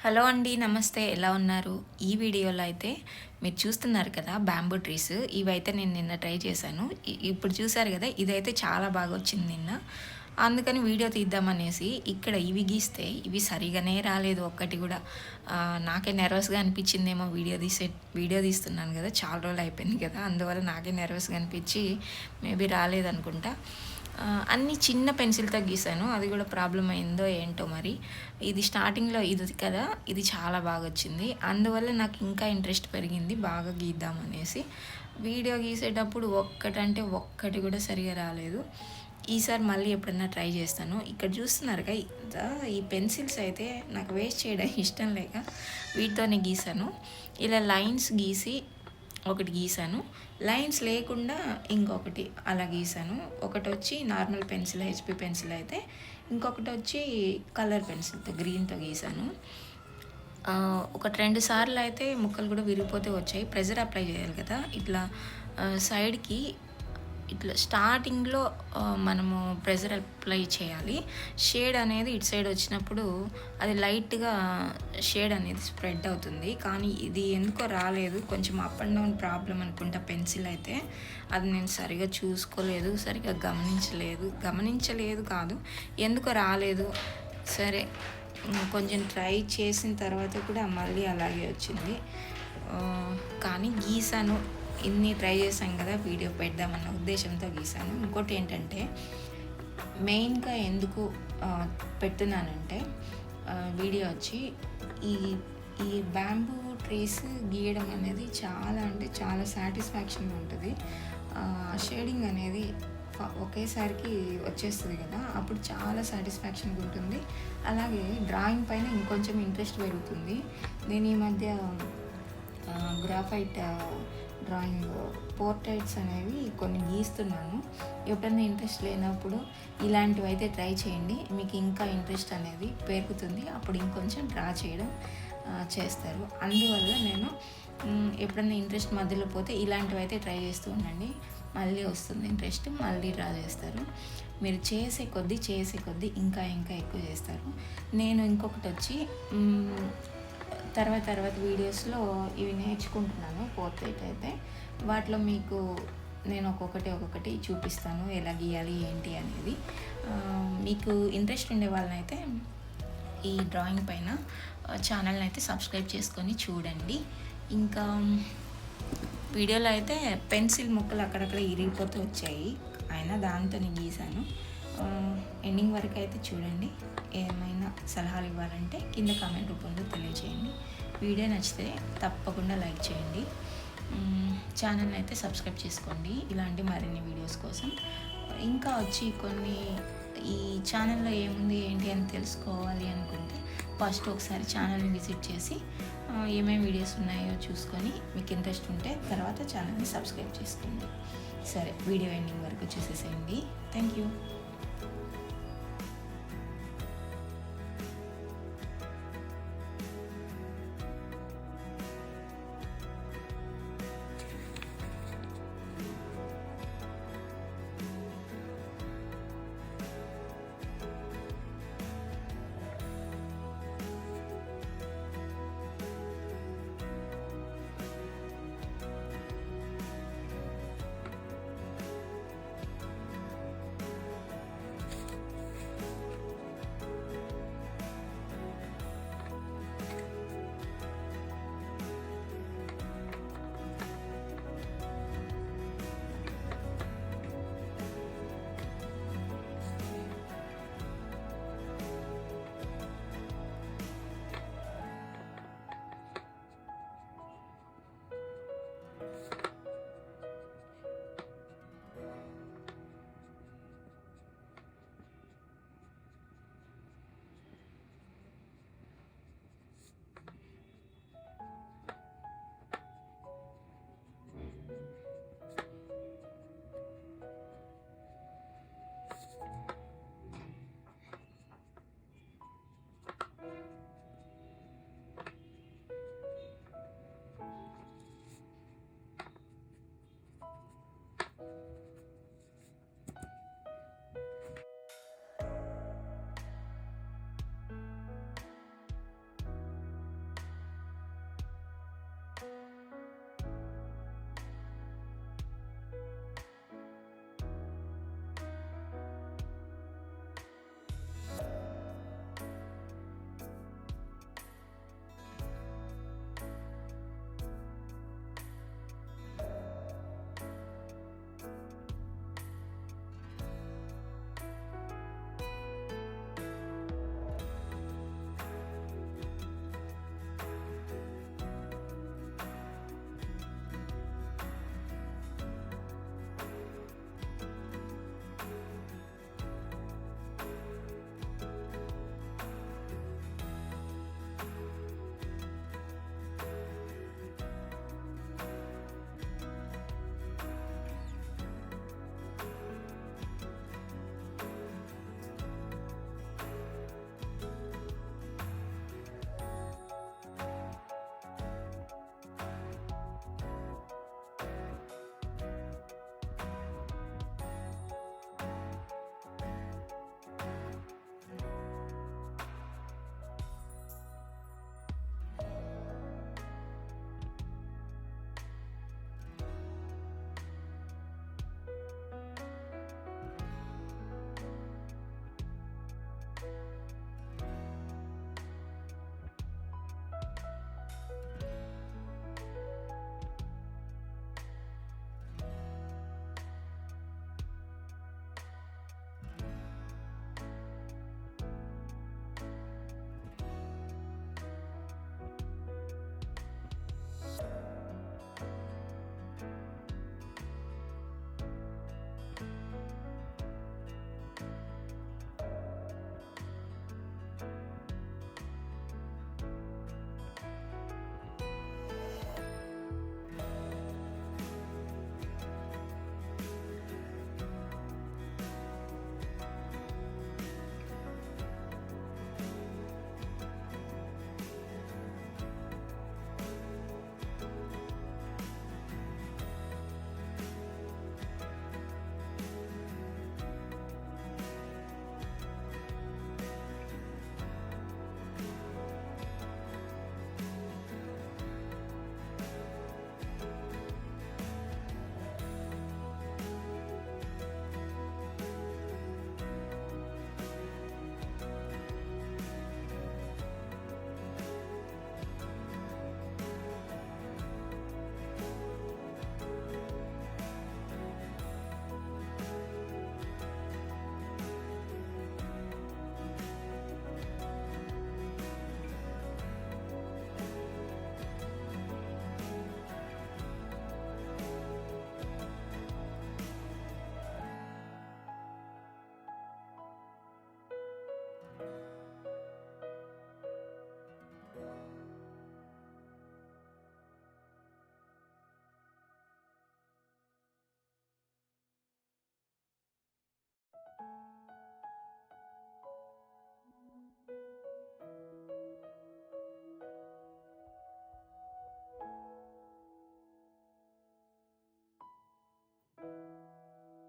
Hello అండి, నమస్తే. ఎలా ఉన్నారు? ఈ వీడియోలో అయితే మీరు చూస్తున్నారు కదా బ్యాంబూ ట్రీస్. ఇవైతే నేను నిన్న ట్రై చేశాను. ఇప్పుడు చూసారు కదా, ఇదైతే చాలా బాగా వచ్చింది నిన్న. అందుకని వీడియో తీద్దామనేసి ఇక్కడ ఇవి గీస్తే ఇవి సరిగానే రాలేదు ఒక్కటి కూడా. నాకే నెర్వస్గా అనిపించిందేమో వీడియో తీస్తున్నాను కదా, చాలా రోజులు అయిపోయింది కదా, అందువల్ల నాకే నెర్వస్గా అనిపించి మేబీ రాలేదనుకుంటా. అన్నీ చిన్న పెన్సిల్తో గీసాను, అది కూడా ప్రాబ్లం అయిందో ఏంటో మరి. ఇది స్టార్టింగ్లో ఇది కదా, ఇది చాలా బాగా వచ్చింది, అందువల్ల నాకు ఇంకా ఇంట్రెస్ట్ పెరిగింది బాగా గీద్దామనేసి. వీడియో గీసేటప్పుడు ఒక్కటంటే ఒక్కటి కూడా సరిగా రాలేదు. ఈసారి మళ్ళీ ఎప్పుడన్నా ట్రై చేస్తాను. ఇక్కడ చూస్తున్నారుగా, ఈ పెన్సిల్స్ అయితే నాకు వేస్ట్ చేయడం ఇష్టం లేక వీటితోనే గీసాను. ఇలా లైన్స్ గీసి ఒకటి గీసాను, లైన్స్ లేకుండా ఇంకొకటి అలా గీసాను. ఒకటి వచ్చి నార్మల్ పెన్సిల్, హెచ్పి పెన్సిల్ అయితే, ఇంకొకటి వచ్చి కలర్ పెన్సిల్తో గ్రీన్తో గీసాను. ఒకటి 2 సార్లు అయితే ముక్కలు కూడా విరిగిపోతే వచ్చాయి. ప్రెజర్ అప్లై చేయాలి కదా, ఇట్లా సైడ్కి ఇట్లా స్టార్టింగ్లో మనము ప్రెజర్ అప్లై చేయాలి. షేడ్ అనేది ఇటు సైడ్ వచ్చినప్పుడు అది లైట్గా షేడ్ అనేది స్ప్రెడ్ అవుతుంది. కానీ ఇది ఎందుకో రాలేదు, కొంచెం అప్ అండ్ డౌన్ ప్రాబ్లం అనుకుంటా పెన్సిల్ అయితే. అది నేను సరిగా చూసుకోలేదు, సరిగా గమనించలేదు కాదు, ఎందుకో రాలేదు. సరే, కొంచెం ట్రై చేసిన తర్వాత కూడా మళ్ళీ అలాగే వచ్చింది. కానీ గీసాను, ఇన్ని ట్రై చేశాం కదా, వీడియో పెడదామన్న ఉద్దేశంతో గీసాను. ఇంకోటి ఏంటంటే, మెయిన్గా ఎందుకు పెడుతున్నానంటే, వీడియో వచ్చి ఈ ఈ బ్యాంబూ ట్రీస్ గీయడం అనేది చాలా అంటే చాలా సాటిస్ఫాక్షన్గా ఉంటుంది. షేడింగ్ అనేది ఒకేసారికి వచ్చేస్తుంది కదా, అప్పుడు చాలా సాటిస్ఫాక్షన్గా ఉంటుంది. అలాగే డ్రాయింగ్ పైన ఇంకొంచెం ఇంట్రెస్ట్ పెరుగుతుంది. నేను ఈ మధ్య గ్రాఫైట్ డ్రాయింగ్ పోర్ట్రైట్స్ అనేవి కొన్ని గీస్తున్నాను. ఎప్పుడైనా ఇంట్రెస్ట్ లేనప్పుడు ఇలాంటివి అయితే ట్రై చేయండి, మీకు ఇంకా ఇంట్రెస్ట్ అనేది పెరుగుతుంది. అప్పుడు ఇంకొంచెం డ్రా చేయడం చేస్తారు. అందువల్ల నేను ఎప్పుడైనా ఇంట్రెస్ట్ మధ్యలో పోతే ఇలాంటివి అయితే ట్రై చేస్తూ ఉండండి, మళ్ళీ వస్తుంది ఇంట్రెస్ట్, మళ్ళీ డ్రా చేస్తారు. మీరు చేసే కొద్దీ ఇంకా ఎక్కువ చేస్తారు. నేను ఇంకొకటి వచ్చి తర్వాత వీడియోస్లో ఇవి నేర్చుకుంటున్నాను పోర్ట్రేట్ అయితే. వాటిలో మీకు నేను ఒక్కొక్కటి చూపిస్తాను, ఎలా గీయాలి ఏంటి అనేది. మీకు ఇంట్రెస్ట్ ఉండే వాళ్ళనైతే ఈ డ్రాయింగ్ పైన ఛానల్ని అయితే సబ్స్క్రైబ్ చేసుకొని చూడండి. ఇంకా వీడియోలో అయితే పెన్సిల్ ముక్కలు అక్కడక్కడ ఇరిగిపోతూ వచ్చాయి, అయినా దాంతో నేను గీసాను. ఎండింగ్ వరకు అయితే చూడండి. ఏమైనా సలహాలు ఇవ్వాలంటే కింద కామెంట్ రూపంలో తెలియజేయండి. వీడియో నచ్చితే తప్పకుండా లైక్ చేయండి. ఛానల్ని అయితే సబ్స్క్రైబ్ చేసుకోండి ఇలాంటి మరిన్ని వీడియోస్ కోసం. ఇంకా వచ్చి కొన్ని ఈ ఛానల్లో ఏముంది ఏంటి అని తెలుసుకోవాలి అనుకుంటే ఫస్ట్ ఒకసారి ఛానల్ని విజిట్ చేసి ఏమేమి వీడియోస్ ఉన్నాయో చూసుకొని మీకు ఇంట్రెస్ట్ ఉంటే తర్వాత ఛానల్ని సబ్స్క్రైబ్ చేసుకోండి. సరే, వీడియో ఎండింగ్ వరకు చూసేసేయండి. Thank you.